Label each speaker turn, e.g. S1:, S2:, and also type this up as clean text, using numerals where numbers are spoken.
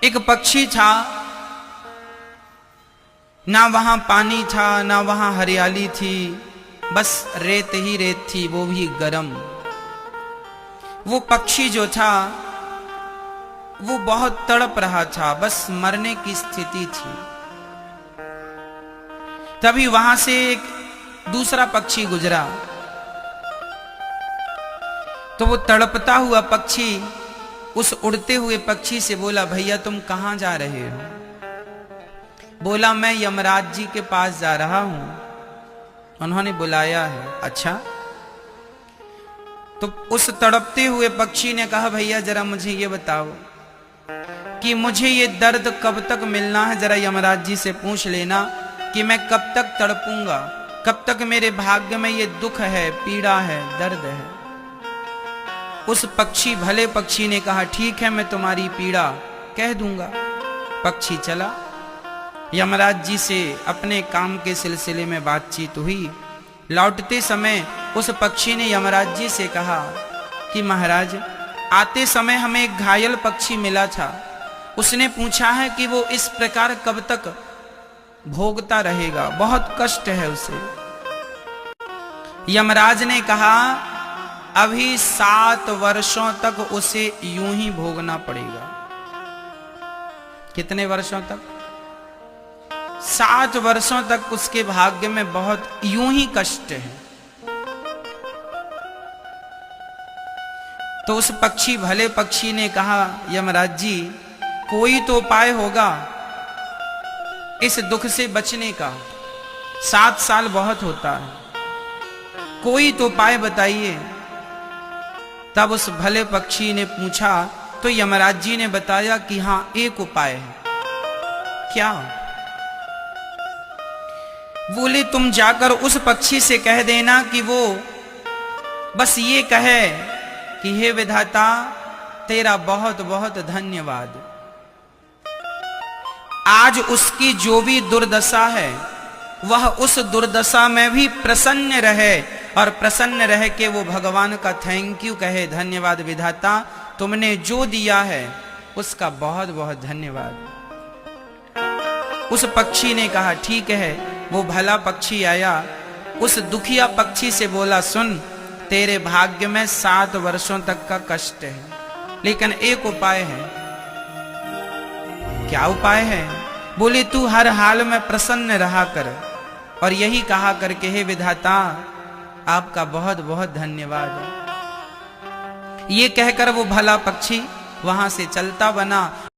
S1: एक पक्षी था, ना वहां पानी था ना वहां हरियाली थी, बस रेत ही रेत थी, वो भी गरम। वो पक्षी जो था वो बहुत तड़प रहा था, बस मरने की स्थिति थी। तभी वहां से एक दूसरा पक्षी गुजरा, तो वो तड़पता हुआ पक्षी उस उड़ते हुए पक्षी से बोला, भैया तुम कहां जा रहे हो? बोला, मैं यमराज जी के पास जा रहा हूं, उन्होंने बुलाया है। अच्छा। तो उस तड़पते हुए पक्षी ने कहा, भैया जरा मुझे ये बताओ कि मुझे ये दर्द कब तक मिलना है, जरा यमराज जी से पूछ लेना कि मैं कब तक तड़पूंगा, कब तक मेरे भाग्य में ये दुख है, पीड़ा है, दर्द है। उस पक्षी, भले पक्षी ने कहा, ठीक है मैं तुम्हारी पीड़ा कह दूंगा। पक्षी चला, यमराज जी से अपने काम के सिलसिले में बातचीत हुई। लौटते समय उस पक्षी ने यमराज जी से कहा कि महाराज, आते समय हमें एक घायल पक्षी मिला था, उसने पूछा है कि वो इस प्रकार कब तक भोगता रहेगा, बहुत कष्ट है उसे। यमराज ने कहा, अभी 7 वर्षों तक उसे यूं ही भोगना पड़ेगा। कितने वर्षों तक? 7 वर्षों तक उसके भाग्य में बहुत यूं ही कष्ट है। तो उस पक्षी, भले पक्षी ने कहा, यमराज जी कोई तो उपाय होगा इस दुख से बचने का, 7 साल बहुत होता है, कोई तो उपाय बताइए। तब उस भले पक्षी ने पूछा, तो यमराज जी ने बताया कि हां एक उपाय है। क्या? बोले, तुम जाकर उस पक्षी से कह देना कि वो बस ये कहे कि हे विधाता तेरा बहुत बहुत धन्यवाद, आज उसकी जो भी दुर्दशा है वह उस दुर्दशा में भी प्रसन्न रहे, और प्रसन्न रह के वो भगवान का थैंक यू कहे, धन्यवाद विधाता तुमने जो दिया है उसका बहुत बहुत धन्यवाद। उस पक्षी ने कहा, ठीक है। वो भला पक्षी आया, उस दुखिया पक्षी से बोला, सुन तेरे भाग्य में 7 वर्षों तक का कष्ट है, लेकिन एक उपाय है। क्या उपाय है? बोले, तू हर हाल में प्रसन्न रहा कर और यही कहा करके, हे विधाता आपका बहुत बहुत धन्यवाद। ये कहकर वो भला पक्षी वहां से चलता बना।